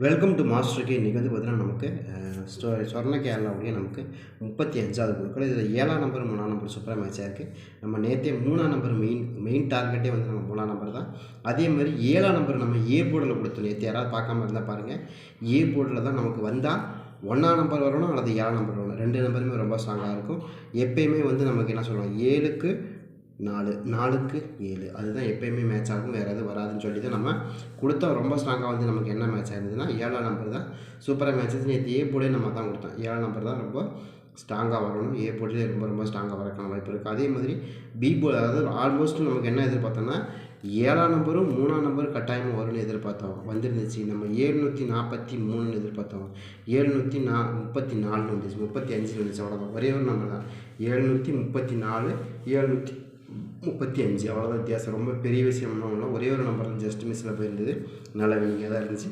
Welcome to மாஸ்டருக்கு. இன்றைக்கி வந்து பார்த்தீங்கன்னா நமக்கு சொர்ண கேரளாவுடைய நமக்கு 35வது குழுக்கள். இதில் 7ஆம் நம்பர் 3ஆம் நம்பர் சூப்பராக மேட்சாக இருக்குது. நம்ம நேற்றே 3ஆம் நம்பர் மெயின் டார்கெட்டே வந்து நம்ம 3ஆம் நம்பர் தான். அதே மாதிரி 7ஆம் நம்பர் நம்ம ஏ போர்டில் கொடுத்தோம். நேற்று யாராவது பார்க்காம இருந்தால் பாருங்கள். ஏ போர்டில் தான் நமக்கு வந்தால் 1ஆம் நம்பர் வரணும் அல்லது 7ஆம் நம்பர் வரணும். 2 நம்பருமே ரொம்ப ஸ்ட்ராங்காக இருக்கும். எப்பயுமே வந்து நமக்கு என்ன சொல்லுவாங்க, 7க்கு 4 4க்கு 7 அதுதான் எப்போயுமே மேட்ச் ஆகும். வேறு எதுவும் வராதுன்னு சொல்லி தான் நம்ம கொடுத்தோம். ரொம்ப ஸ்ட்ராங்காக வந்து நமக்கு என்ன மேட்ச் ஆயிருந்ததுன்னா 7ஆம் நம்பர் தான் சூப்பராக மேட்ச் ஆச்சு. நேற்று ஏ போர்டே நம்ம தான் கொடுத்தோம். 7ஆம் நம்பர் தான் ரொம்ப ஸ்ட்ராங்காக வரணும். ஏ போர்டிலே ரொம்ப ஸ்ட்ராங்காக வரக்கான வாய்ப்பு இருக்குது. அதே மாதிரி பி போர்டு, அதாவது ஆல்மோஸ்ட் நமக்கு என்ன எதிர்பார்த்தோம்னா 7ஆம் நம்பரும் 3ஆம் நம்பரும் கட்டாயமாக வரும்னு எதிர்பார்த்தோம். வந்துருந்துச்சு. நம்ம 743 எதிர்பார்த்தோம். 734 வந்துச்சு. 35 வந்துச்சு. அவ்வளோதான், ஒரே ஒரு நம்பர் தான். 734 735 அவ்வளோதான் வித்தியாசம். ரொம்ப பெரிய விஷயம் ஒன்றும் இல்லை. ஒரே ஒரு நம்பர் தான் ஜஸ்ட் மிஸ்ஸில் போயிருந்தது. நல்ல வினிங்காக தான் இருந்துச்சு.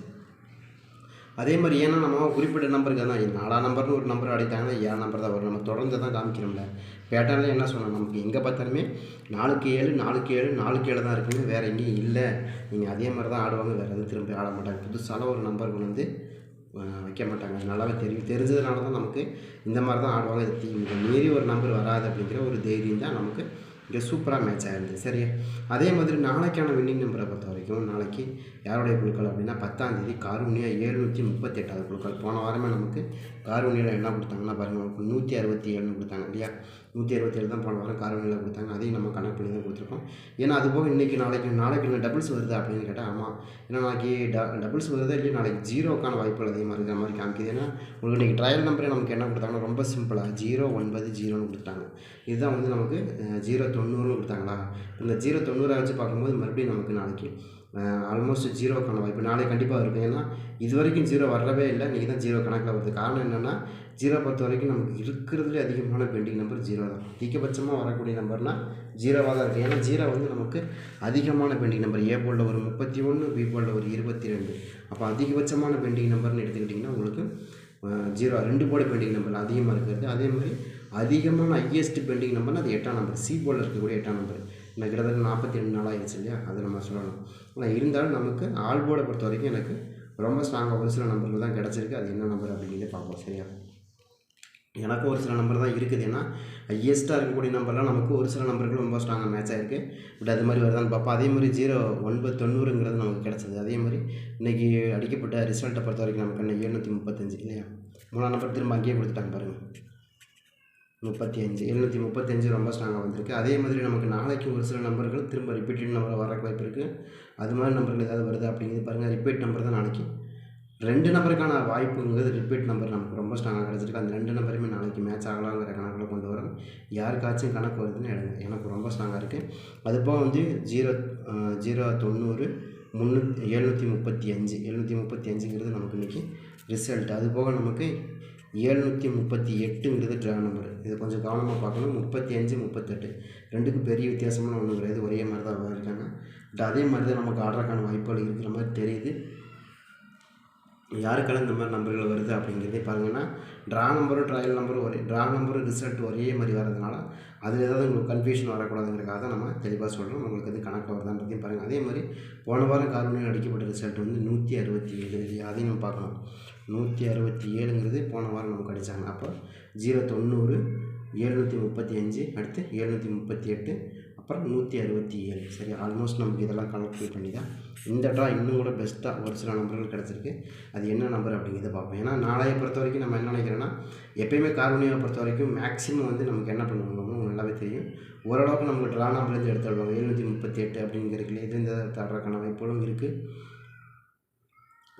அதே மாதிரி ஏன்னா நம்ம குறிப்பிட்ட நம்பருக்கு தான் 4ஆம் நம்பர்னு ஒரு நம்பர் அடித்தாங்கன்னா 7 நம்பர் தான் வரும். நம்ம தொடர்ந்து தான் காமிக்கிறோம்ல. பேட்டர்னில் என்ன சொன்னோம், நமக்கு எங்கே பார்த்தாலுமே 4க்கு 7 4க்கு 7 4க்கு 7 தான் இருக்குன்னு வேறு எங்கேயும் இல்லை. நீங்கள் அதே மாதிரி தான் ஆடுவாங்க. வேறு எதுவும் திரும்பி ஆட மாட்டாங்க. புதுசான ஒரு நம்பர் கொண்டு வந்து வைக்க மாட்டாங்க. நல்லாவே தெரிஞ்சதுனால தான் நமக்கு இந்த மாதிரி தான் ஆடுவாங்க. இது மீறி ஒரு நம்பர் வராது அப்படிங்கிற ஒரு தைரியம் தான் நமக்கு இங்கே சூப்பராக மேட்ச் ஆகிருந்தது. சரியா, அதே மாதிரி நாளைக்கான வின்னிங் நம்பரை பொறுத்த வரைக்கும் நாளைக்கு யாருடைய குழுக்கள் அப்படின்னா 10ஆம் தேதி காரூனியா 738வது குழுக்கள். போன வாரமே நமக்கு காரூனியில் என்ன கொடுத்தாங்கன்னா பாருங்கள், 167 கொடுத்தாங்க இல்லையா. 167 தான் போன வாரம் காரூனியில் கொடுத்தாங்க. அதையும் நம்ம கணக்கு பண்ணி தான் கொடுத்துருக்கோம். ஏன்னா அதுபோக இன்றைக்கி நாளைக்கு என்ன டபுள்ஸ் வருது அப்படின்னு கேட்டால் ஆமாம். ஏன்னா நாளைக்கு டபுள்ஸ் வருதா இல்லையா, நாளைக்கு ஜீரோக்கான வாய்ப்புகள் அதிகமாக இருக்கிற மாதிரி காமிக்குது. ஏன்னா உங்களுக்கு இன்றைக்கி ட்ரையல் நம்பரே நமக்கு என்ன கொடுத்தாங்கன்னா ரொம்ப சிம்பிளாக 090 கொடுத்தாங்க. இதுதான் வந்து நமக்கு 090 கொடுத்தாங்களா. இந்த 090 வச்சு பார்க்கும்போது மறுபடியும் நமக்கு நாளைக்கு ஆல்மோஸ்ட் ஜீரோக்கான வாய்ப்பு நாளைக்கு கண்டிப்பாக இருக்கும். ஏன்னா இது வரைக்கும் 0 வரவே இல்லை. இன்றைக்கி தான் 0 கணக்கில் வருது. காரணம் என்னென்னா 0 பொறுத்த வரைக்கும் நமக்கு இருக்கிறதுலே அதிகமான பெண்டிங் நம்பர் 0 தான். அதிகபட்சமாக வரக்கூடிய நம்பர்னால் 0வாக தான் இருக்குது. ஏன்னா 0 வந்து நமக்கு அதிகமான பெண்டிங் நம்பர். ஏ போர்டில் ஒரு 31, பி போர்டில் ஒரு 22. அப்போ அதிகபட்சமான பெண்டிங் நம்பர்னு எடுத்துக்கிட்டிங்கன்னா உங்களுக்கு 0 2 போர்டு பெண்டிங் நம்பர் அதிகமாக இருக்கிறது. அதே மாதிரி அதிகமான ஹையஸ்ட் பெண்டிங் நம்பர்னால் அது 8ஆம் நம்பர். சி போர்டில் இருக்கக்கூடிய 8ஆம் நம்பர். இந்த கிட்டத்தட்ட 42 நாள் ஆயிடுச்சு இல்லையா, அதை நம்ம சொல்லணும். ஆனால் இருந்தாலும் நமக்கு ஆல் போர்டை பொறுத்த வரைக்கும் எனக்கு ரொம்ப ஸ்ட்ராங்காக ஒரு சில நம்பர்கள் தான் கிடச்சிருக்கு. அது என்ன நம்பர் அப்படிங்கிறத பார்ப்போம். சரியா, எனக்கும் ஒரு சில நம்பர் தான் இருக்குது. ஏன்னா ஹையஸ்ட்டாக இருக்கக்கூடிய நம்பர்லாம் நமக்கு ஒரு சில நம்பர்கள் ரொம்ப ஸ்ட்ராங்காக மேட்ச் ஆகிருக்கு. பட் அது மாதிரி வருதான்னு பார்ப்போம். அதே மாதிரி 090 நமக்கு கிடச்சிது. அதே மாதிரி இன்றைக்கி அடிக்கப்பட்ட ரிசல்ட்டை பொறுத்த வரைக்கும் நமக்கு என்ன 735 இல்லையா. 3ஆம் நம்பர் திரும்ப அங்கேயே கொடுத்துட்டாங்க பாருங்கள், 35 735 ரொம்ப ஸ்ட்ராங்காக வந்திருக்கு. அதே மாதிரி நமக்கு நாளைக்கு ஒரு சில நம்பர்கள் திரும்ப ரிப்பீட்டட் நம்பர் வர வாய்ப்பு இருக்குது. அது மாதிரி நம்பர்கள் ஏதாவது வருது அப்படிங்கிறது பாருங்கள். ரிப்பீட் நம்பர் தான் நாளைக்கு 2 நம்பருக்கான வாய்ப்புங்கிறது ரிப்பீட் நம்பர் நமக்கு ரொம்ப ஸ்ட்ராங்காக கிடச்சிருக்கு. அந்த 2 நம்பருமே நாளைக்கு மேட்ச் ஆகலாங்கிற கணக்கில் கொண்டு வரோம். யாருக்காச்சும் கணக்கு வருதுன்னு எடுங்க. எனக்கு ரொம்ப ஸ்ட்ராங்காக இருக்குது. அதுபோக வந்து 090 735 நமக்கு இன்றைக்கி ரிசல்ட். அதுபோக நமக்கு 738 ட்ரா நம்பர். இது கொஞ்சம் கவனமாக பார்க்கணும். 35 38 ரெண்டுக்கும் பெரிய வித்தியாசமான ஒன்றும் கிடையாது. ஒரே மாதிரி தான் இருக்காங்க. பட் அதே மாதிரி தான் நமக்கு ஆடுறதுக்கான வாய்ப்புகள் இருக்கிற மாதிரி தெரியுது. யாருக்கெல்லாம் இந்த மாதிரி நம்பர்கள் வருது அப்படிங்கிறதே பாருங்கன்னா, ட்ரா நம்பரும் ட்ரையல் நம்பரும் ட்ரா நம்பரும் ரிசல்ட் ஒரே மாதிரி வரதுனால அதில் ஏதாவது உங்களுக்கு கன்ஃபியூஷன் வரக்கூடாதுங்கிறதுக்காக தான் நம்ம தெளிவாக சொல்கிறோம். உங்களுக்கு அது கணக்கில் வருதான்றதையும் பாருங்கள். அதே மாதிரி போன வாரம் காரூனியில் அடிக்கப்பட்ட ரிசல்ட் வந்து 167 இல்லையா, அதையும் நம்ம பார்க்கணும். 167 போன வாரம் நமக்கு அடித்தாங்க. அப்போ 090 735 அடுத்து 738 அப்புறம் 167. சரி, ஆல்மோஸ்ட் நமக்கு இதெல்லாம் கலெக்ட் பண்ணி தான் இந்த ட்ரா இன்னும் கூட பெஸ்ட்டாக ஒரு சில நம்பர்கள் கிடச்சிருக்கு. அது என்ன நம்பர் அப்படிங்கிறத பார்ப்போம். ஏன்னா நாளையை பொறுத்த வரைக்கும் நம்ம என்ன நினைக்கிறோன்னா, எப்போயுமே காரூனியாவை பொறுத்த வரைக்கும் மேக்ஸிமம் வந்து நமக்கு என்ன பண்ணுவாங்க நல்லாவே தெரியும். ஓரளவுக்கு நமக்கு ட்ரா நம்பர்லேருந்து எடுத்து வருவாங்க. 738 அப்படிங்கிறதுல இது தடுறதுக்கான வாய்ப்புகளும் இருக்குது.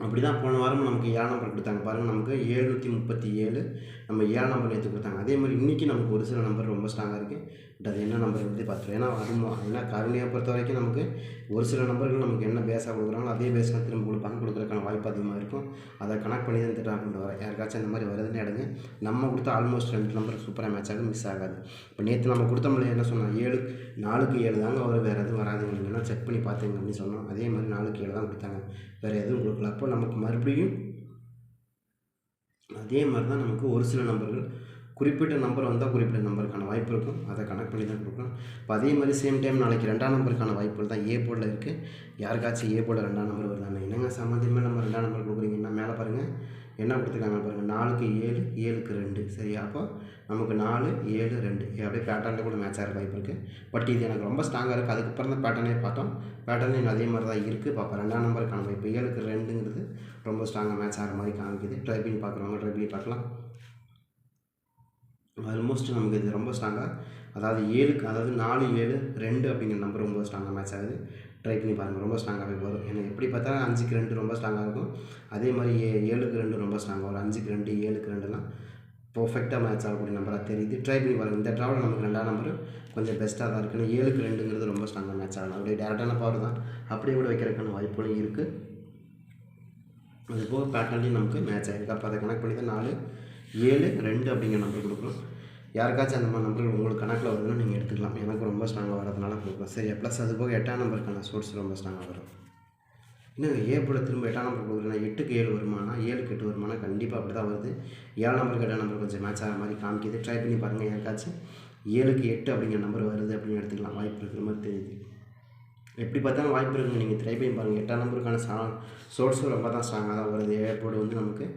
அப்படி தான் போன வாரம் நமக்கு 7 நம்பர் கொடுத்தாங்க பாருங்கள். நமக்கு 737 நம்ம 7 நம்பர் எடுத்து கொடுத்தாங்க. அதே மாதிரி இன்றைக்கி நமக்கு ஒரு சில நம்பர் ரொம்ப ஸ்ட்ராங்காக இருக்குது. பட் அது என்ன நம்பர் வந்து பார்த்துருவோம். ஏன்னா காரூனியை பொறுத்த வரைக்கும் நமக்கு ஒரு சில நம்பர்கள் நமக்கு என்ன பேஸாக கொடுக்குறாங்களோ அதே பேஸில் திரும்ப கொடுக்குறதுக்கான வாய்ப்பு அதிகமாக இருக்கும். அதை கனெக்ட் பண்ணி தான் திட்டம் கொண்டு வரேன். யாருக்காச்சும் அந்த மாதிரி வருதுன்னு எடுங்க. நம்ம கொடுத்த ஆல்மோஸ்ட் 2 நம்பர் சூப்பராக மேட்ச் ஆகும், மிஸ் ஆகாது. இப்போ நேற்று நம்ம கொடுத்த முடியாது என்ன சொன்னோம், 4க்கு 7 தாங்க வரும், வேறு எதுவும் வராதுங்க இல்லைன்னா செக் பண்ணி பார்த்துங்க அப்படின்னு சொன்னோம். அதே மாதிரி 4க்கு 7 தான் கொடுத்தாங்க, வேறு எதுவும் கொடுக்கல. அப்போ நமக்கு மறுபடியும் அதே மாதிரி தான் நமக்கு ஒரு சில நம்பர்கள் குறிப்பிட்ட நம்பர் வந்தால் குறிப்பிட்ட நம்பருக்கான வாய்ப்பு இருக்கும். அதை கனெக்ட் பண்ணி தான் கொடுக்கணும். இப்போ அதே மாதிரி சேம் டைம் நாளைக்கு 2ஆம் நம்பருக்கான வாய்ப்புகள் தான் ஏ போர்டில் இருக்குது. யாருக்காச்சும் ஏ போர்டில் 2ஆம் நம்பர் வருதானே, என்னங்க சம்மந்தமே நம்ம 2ஆம் நம்பர் கொடுக்குறீங்கன்னா என்ன கொடுத்துருக்காங்க பாருங்கள், 4க்கு 7, 7க்கு 2. சரியா? அப்போ நமக்கு 4, 7, 2 அப்படியே பேட்டர்னில் கூட மேட்ச் ஆகிற வாய்ப்பு இருக்குது. பட் இது எனக்கு ரொம்ப ஸ்ட்ராங்காக இருக்குது. அதுக்கப்புறம் தான் பேட்டர்னே பார்த்தோம். பேட்டர்னே அதே மாதிரி தான் இருக்குது. பார்ப்போம் 2ஆம் நம்பருக்கான வாய்ப்பு 7க்கு 2ங்கிறது ரொம்ப ஸ்ட்ராங்காக மேட்ச் ஆகிற மாதிரி காமிக்குது. ட்ரை பண்ணி பார்க்குறவங்க ட்ரை பண்ணி பார்க்கலாம். ஆல்மோஸ்ட் நமக்கு இது ரொம்ப ஸ்ட்ராங்காக, அதாவது 4, 7, 2 அப்படிங்கிற நம்பர் ரொம்ப ஸ்ட்ராங்காக மேட்ச் ஆகுது. ட்ரை பண்ணி பாருங்கள், ரொம்ப ஸ்ட்ராங்காகவே வரும். எனக்கு எப்படி பார்த்தா 5க்கு 2 ரொம்ப ஸ்ட்ராங்காக இருக்கும். அதே மாதிரி 7க்கு 2 ரொம்ப ஸ்ட்ராங்காக வரும். 5க்கு 2, 7க்கு 2லாம் பர்ஃபெக்டாக மேட்ச் ஆகக்கூடிய நம்பராக தெரியுது. ட்ரை பண்ணி பாருங்கள். இந்த ட்ராவல் நமக்கு 2ஆம் நம்பர் கொஞ்சம் பெஸ்ட்டாக தான் இருக்குன்னு 7க்கு 2ங்கிறது ரொம்ப ஸ்ட்ராங்காக மேட்ச் ஆகலாம். அப்படியே டேரெக்டான பவர் தான், அப்படியே கூட வைக்கிறதுக்கான வாய்ப்புகளும் இருக்குது. அதுபோக பேட்டர்ன்லேயும் நமக்கு மேட்ச் ஆகிருக்கு. அப்போ அதை கனெக்ட் பண்ணி தான் 4, 7, 2 அப்படிங்கிற நம்பர் கொடுக்குறோம். யாருக்காச்சும் அந்த மாதிரி நம்பர்கள் உங்களுக்கு கணக்கில் வருதுன்னு நீங்கள் எடுத்துக்கலாம். எனக்கு ரொம்ப ஸ்ட்ராங்காக வரதுனால கொடுக்குறோம். சரி, ப்ளஸ் அது போக 8ஆம் நம்பருக்கான சோர்ஸ் ரொம்ப ஸ்ட்ராங்காக வரும். இன்னும் ஏ திரும்ப 8ஆம் நம்பர் கொடுக்குறேன்னா 8க்கு 7 வருமானா, 7க்கு 8 வருமானா கண்டிப்பாக அப்படி தான் வருது. 7ஆம் நம்பருக்கு 8ஆம் நம்பர் கொஞ்சம் மேட்ச் ஆகிற மாதிரி காமிக்கிது. ட்ரை பண்ணி பாருங்கள். யாருக்காச்சும் 7க்கு 8 அப்படிங்கிற நம்பர் வருது அப்படின்னு எடுத்துக்கலாம். வாய்ப்பு இருக்கிற மாதிரி தெரியுது. எப்படி பார்த்தாலும் வாய்ப்பு இருக்குங்க. நீங்கள் ட்ரை பண்ணி பாருங்கள். 8ஆம் நம்பருக்கான சோர்ஸும் ரொம்ப தான் ஸ்ட்ராங்காக தான் வருது. ஏர்போர்டு வந்து நமக்கு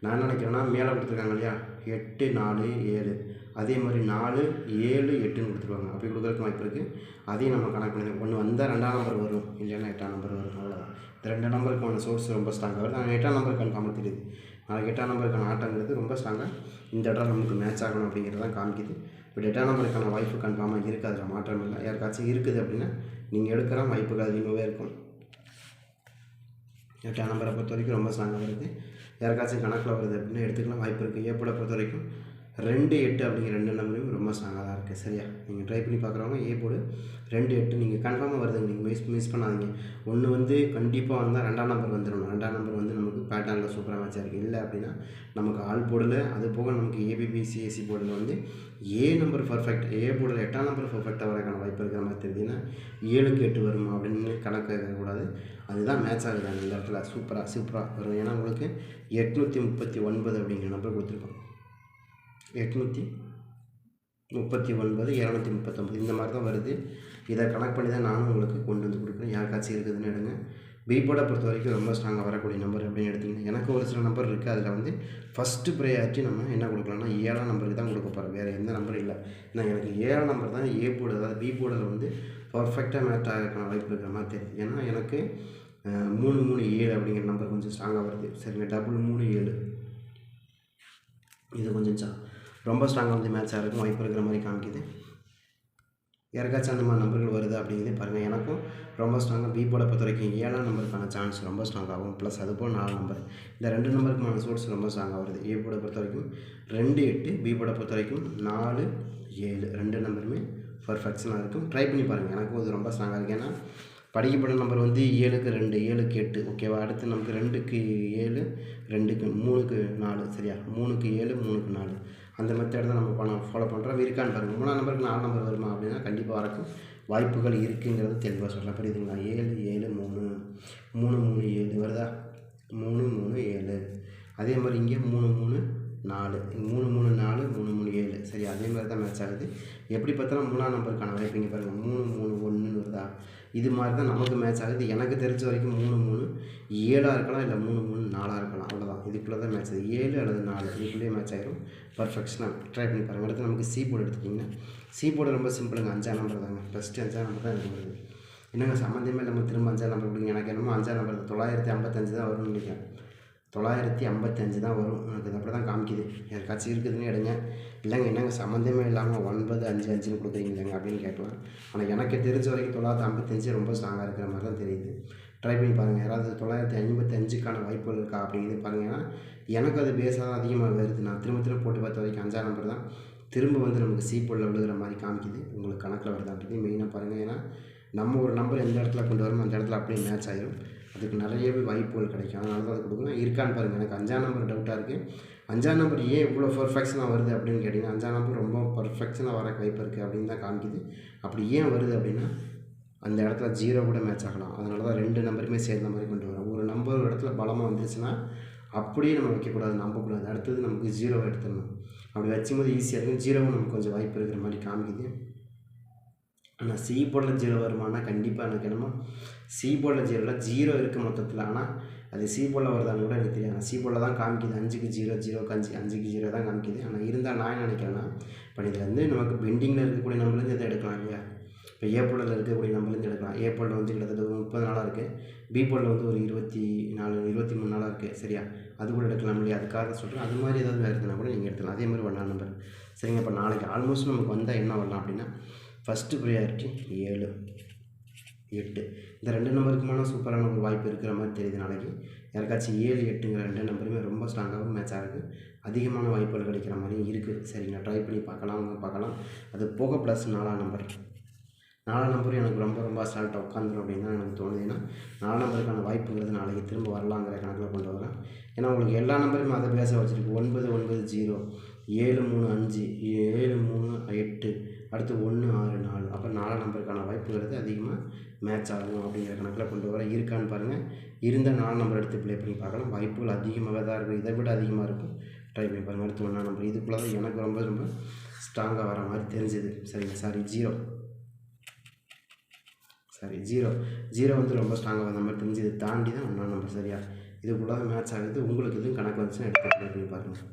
நான் நினைக்கிறேன்னா மேலே கொடுத்துருக்காங்க இல்லையா, 8, 4, 7, அதே மாதிரி 4, 7, 8ன்னு கொடுத்துருவாங்க. அப்படி கொடுக்குறதுக்கு வாய்ப்பு இருக்குது. அதையும் நம்ம கணக்கு பண்ணி ஒன்று வந்தால் 2ஆம் நம்பர் வரும், இல்லைன்னா 8ஆம் நம்பர் வரும். அவ்வளோதான். இந்த 2 நம்பருக்கான சோர்ஸ் ரொம்ப ஸ்ட்ராங்காக வருது. ஆனால் 8ஆம் நம்பருக்கு கன்ஃபார்மாக தெரியுது. நாளைக்கு 8ஆம் நம்பருக்கான ஆட்டங்கிறது ரொம்ப ஸ்ட்ராங்காக இந்த இடம் நமக்கு மேட்ச் ஆகணும் அப்படிங்கிறது தான் காமிக்குது. பட் 8ஆம் நம்பருக்கான வாய்ப்பு கன்ஃபார்மாக இருக்குது. அதில் மாற்றம் இல்லை. யாருக்காச்சும் இருக்குது அப்படின்னா நீங்கள் எடுக்கிற வாய்ப்புகள் அதிகமாகவே இருக்கும். 8ஆம் நம்பரை பொறுத்த வரைக்கும் ரொம்ப ஸ்ட்ராங்காக வருது. யாருக்காச்சும் கணக்கில் வருது அப்படின்னா எடுத்துக்கலாம், வாய்ப்பு இருக்குது. ஏ-போர்டை பொறுத்த வரைக்கும் 2, 8 அப்படிங்கிற 2 நம்பரும் ரொம்ப ஸ்ட்ராங்காக தான் இருக்குது. சரியா? நீங்கள் ட்ரை பண்ணி பார்க்குறவங்க ஏ-போர்டு 2, 8 நீங்கள் கன்ஃபார்மாக வருதுங்க. நீங்கள் மிஸ் பண்ணாதீங்க. ஒன்று வந்து கண்டிப்பாக வந்தால் 2ஆம் நம்பர் வந்துடணும். 2ஆம் நம்பர் வந்து நமக்கு பேட்டர்னில் சூப்பராக மேட்சாக இருக்குது. இல்லை அப்படின்னா நமக்கு ஆல் போர்டில், அது போக நமக்கு ஏபிபிசிஎஸ்சி போர்டில் வந்து ஏ நம்பர் பர்ஃபெக்ட், ஏ போர்டில் 8ஆம் நம்பர் பர்ஃபெக்டாக வரக்கான வாய்ப்பு இருக்கிற மாதிரி தெரியுதுன்னா 7க்கு 8 வருமா அப்படின்னு கணக்கு கேட்கக்கூடாது. அதுதான் மேட்ச் ஆகுது அந்த இடத்துல. சூப்பராக வரும். ஏன்னா உங்களுக்கு 839 அப்படிங்கிற நம்பர் கொடுத்துருக்கோம். 839, 239 இந்த மாதிரி தான் வருது. இதை கனெக்ட் பண்ணி தான் நானும் உங்களுக்கு கொண்டு வந்து கொடுக்குறேன். யாருக்காச்சும் இருக்குதுன்னு எடுங்க. பி-போர்டை பொறுத்த வரைக்கும் ரொம்ப ஸ்ட்ராங்காக வரக்கூடிய நம்பர் அப்படின்னு எடுத்திங்கன்னா எனக்கு ஒரு சில நம்பர் இருக்குது. அதில் வந்து ஃபஸ்ட்டு ப்ரையாரிட்டி நம்ம என்ன கொடுக்கலாம்னா 7ஆம் நம்பருக்கு தான் கொடுக்க போகிறோம். வேறு எந்த நம்பர் இல்லை. ஏன்னா எனக்கு 7ஆம் நம்பர் தான் ஏ-போர்டு, அதாவது பி-போர்டில் வந்து பர்ஃபெக்டாக மேட்ச் ஆகிறதுக்கான வாய்ப்பு இருக்கிற மாதிரி தெரியுது. ஏன்னா எனக்கு 3, 3, 7 அப்படிங்கிற நம்பர் கொஞ்சம் ஸ்ட்ராங்காக வருது. சரிங்க, 3, 7 இது கொஞ்சம் ரொம்ப ஸ்ட்ராங்காக வந்து மேட்ச் ஆகிறதுக்கும் வாய்ப்பு இருக்கிற மாதிரி காமிக்குது. யாருக்காச்சும் அந்த மாதிரி நம்பர்கள் வருது அப்படிங்கிறதே பாருங்கள். எனக்கும் ரொம்ப ஸ்ட்ராங்காக பி-போர்டை பொறுத்த வரைக்கும் 7ஆம் நம்பருக்கான சான்ஸ் ரொம்ப ஸ்ட்ராங்காகும். ப்ளஸ் அதுபோல் 4 நம்பர், இந்த 2 நம்பருக்குமான சோர்ஸ் ரொம்ப ஸ்ட்ராங்காக வருது. ஏ-போர்டை பொறுத்த வரைக்கும் 2, 8, பி-போர்டை பொறுத்த வரைக்கும் 4, 7 2 நம்பருமே பர்ஃபெக்ஷனாக இருக்கும். ட்ரை பண்ணி பாருங்கள். எனக்கும் இது ரொம்ப ஸ்ட்ராங்காக இருக்குது. ஏன்னா படிக்கப்பட்ட நம்பர் வந்து 7க்கு 2, 7க்கு 8 ஓகேவா. அடுத்து நமக்கு 2க்கு 7, 2க்கு 3க்கு 4 சரியா. 3க்கு 7, 3க்கு 4 அந்த மெத்தட் தான் நம்ம ஃபாலோ பண்ணுறோம். இருக்கான்னு பாருங்கள். 3ஆம் நம்பருக்கு 4 நம்பர் வருமா அப்படின்னா கண்டிப்பாக வரக்கும் வாய்ப்புகள் இருக்குங்கிறது தெளிவாக சொல்கிறேன். புரியுதுங்களா? 7, 7, 3, 3, 3, 7 வருதா. 3, 3, 7 அதே மாதிரி இங்கே 3, 3, 4 3, 3, 4 3, 3, 7 சரி. அதே மாதிரி தான் மேட்ச் ஆகுது. எப்படி பார்த்தாலும் 3ஆம் நம்பருக்கான வாய்ப்பு இங்கே பாருங்கள். 3, 3, 1 வருதா. இது மாதிரி தான் நமக்கு மேட்ச் ஆகுது. எனக்கு தெரிஞ்ச வரைக்கும் 3, 3, 7 இருக்கலாம், இல்லை 3, 3, 4 இருக்கலாம். அவ்வளோதான். இதுக்குள்ளே தான் மேட்ச் ஆகுது. 7 அல்லது 4 இதுக்குள்ளேயே மேட்ச் ஆகிடும். பர்ஃபெக்ஷனாக ட்ரை பண்ணி பாருங்கள். அடுத்து நமக்கு சி-போர்டு எடுத்துட்டிங்கன்னா சி-போர்டு ரொம்ப சிம்பிளுங்க. 5ஆம் நம்பர் தாங்க. ஃபஸ்ட்டு 5ஆம் நம்பர் தான் எனக்கு வருது. என்னங்க சம்மந்தமே நம்ம திரும்ப 5ஆம் நம்பர் கொடுங்க. எனக்கு என்னமோ 5ஆம் நம்பர் 955 தான் வரும்னு நினைக்கிறேன். 955 தான் வரும். எனக்கு அப்படி தான் காமிக்குது. யாருக்காச்சும் இருக்குதுன்னு எடுங்க. இல்லைங்க என்னங்க சம்மந்தமே இல்லாமல் 955ன்னு கொடுக்குறீங்களேங்க அப்படின்னு கேட்கலாம். ஆனால் எனக்கு தெரிஞ்ச வரைக்கும் 955 ரொம்ப ஸ்ட்ராங்காக இருக்கிற மாதிரி தான் தெரியுது. ட்ரை பண்ணி பாருங்கள். யாராவது 955க்கான வாய்ப்புகள் இருக்கா அப்படிங்கிறது பாருங்கள். ஏன்னா எனக்கு அது பேஸாக தான் அதிகமாக வருது. நான் திரும்ப போட்டு பார்த்த வரைக்கும் 5ஆம் நம்பர் தான் திரும்ப வந்து நமக்கு சி-போர்டில் விழுகிற மாதிரி காமிக்குது. உங்களுக்கு கணக்கில் வருதான்றது மெயினாக பாருங்கள். ஏன்னா நம்ம ஒரு நம்பர் எந்த இடத்துல கொண்டு வரணும் அந்த இடத்துல அப்படியே மேட்ச் ஆகிடும். அதுக்கு நிறையவே வாய்ப்புகள் கிடைக்கும். அதனால தான் அது கொடுக்கணும். இருக்கான்னு பாருங்கள். எனக்கு 5ஆம் நம்பர் டவுட்டாக இருக்குது. 5ஆம் நம்பர் ஏன் இவ்வளோ பர்ஃபெக்ஷனாக வருது அப்படின்னு கேட்டிங்கன்னா 5ஆம் நம்பர் ரொம்ப பர்ஃபெக்ஷனாக வர வாய்ப்பு இருக்குது அப்படின்னு தான் காமிக்குது. அப்படி ஏன் வருது அப்படின்னா அந்த இடத்துல 0 கூட மேட்ச் ஆகலாம். அதனால தான் 2 நம்பருமே சேர்ந்த மாதிரி கொண்டு வரோம். ஒரு நம்பர் ஒரு இடத்துல பலமாக வந்துருச்சுன்னா அப்படியே நம்ம வைக்கக்கூடாது, நம்பக்கூடாது. அடுத்தது நமக்கு 0 எடுத்துடணும். அப்படி வச்சும்போது ஈஸியாக இருக்கும். 0வும் நமக்கு கொஞ்சம் வாய்ப்பு இருக்கிற மாதிரி காமிக்குது. ஆனால் சி-போர்டில் 0 வருமானா கண்டிப்பாக எனக்கு என்னமோ சி-போர்டில் 0 இருக்குது மொத்தத்தில். ஆனால் அது சி போல் வருதான்னு கூட எனக்கு தெரியாது. சி போல் தான் காமிக்குது, 5க்கு 0 0க்கு 5 5க்கு 0 தான் காமிக்குது. ஆனால் இருந்தால் நான் என்ன நினைக்கிறேன்னா, இப்போ இதில் வந்து நமக்கு பெண்டிங்கில் இருக்கக்கூடிய நம்பர்லேருந்து எதை எடுக்கலாம் இல்லையா? இப்போ ஏ போலில் இருக்கக்கூடிய நம்பர்லேருந்து எடுக்கலாம். ஏ போலில் வந்து கிட்டத்தட்ட ஒரு 30 நாளாக இருக்குது, பி போலில் வந்து ஒரு 24 23 நாளாக இருக்குது சரியா? அது கூட எடுக்கலாம் இல்லையா? அதுக்காக சொல்கிறேன். அது மாதிரி ஏதாவது வேறு இருக்குன்னா கூட நீங்கள் எடுத்துக்கலாம். அதே மாதிரி 1ஆம் நம்பர் சரிங்க. இப்போ நாளைக்கு ஆல்மோஸ்ட் நமக்கு வந்தால் என்ன வரலாம் அப்படின்னா, ஃபஸ்ட்டு ப்ரையாரிட்டி 7 8 இந்த 2 நம்பருக்குமான சூப்பரான ஒரு வாய்ப்பு இருக்கிற மாதிரி தெரியுது. நாளைக்கு யாருக்காச்சும் 7 8ங்கிற 2 நம்பருமே ரொம்ப ஸ்ட்ராங்காகவும் மேட்ச் ஆகுது, அதிகமான வாய்ப்புகள் கிடைக்கிற மாதிரியும் இருக்குது சரிங்களா? ட்ரை பண்ணி பார்க்கலாம். அது போக ப்ளஸ் 4ஆம் நம்பர் எனக்கு ரொம்ப ரொம்ப அசால்ட்டாக உட்காந்துரும் அப்படின்னு தான் எனக்கு தோணுது. ஏன்னா 4 நம்பருக்கான வாய்ப்புங்கிறது நாளைக்கு திரும்ப வரலாங்கிற கணக்கில் கொண்டு வரேன். ஏன்னா உங்களுக்கு எல்லா நம்பருமே அதை பேச வச்சுருக்கு. 9 9 0 7 3 5 7 3 8 அடுத்து 1 6 4 அப்போ 4 நம்பருக்கான வாய்ப்புங்கிறது அதிகமாக மேட்ச் ஆகும் அப்படிங்கிற கணக்கில் கொண்டு வர. இருக்கான்னு பாருங்கள். இருந்தால் 4 நம்பர் எடுத்து ப்ளே பண்ணி பார்க்கலாம். வாய்ப்புகள் அதிகமாக தான் இருக்கும், இதை விட அதிகமாக இருக்கும். ட்ரை பண்ணி பாருங்கள். அடுத்து 1ஆம் நம்பர் இதுக்குள்ளே தான் எனக்கு ரொம்ப ரொம்ப ஸ்ட்ராங்காக வர மாதிரி தெரிஞ்சுது சரிங்க. ஜீரோ வந்து ரொம்ப ஸ்ட்ராங்காக வந்த மாதிரி தெரிஞ்சு இதை தாண்டி தான் 1ஆம் நம்பர் சரியா? இதுக்குள்ளே தான் மேட்ச் ஆகுது. உங்களுக்கு எதுவும் கணக்கு வந்துச்சுன்னா எடுத்து ப்ளே பண்ணி பாருங்கள்.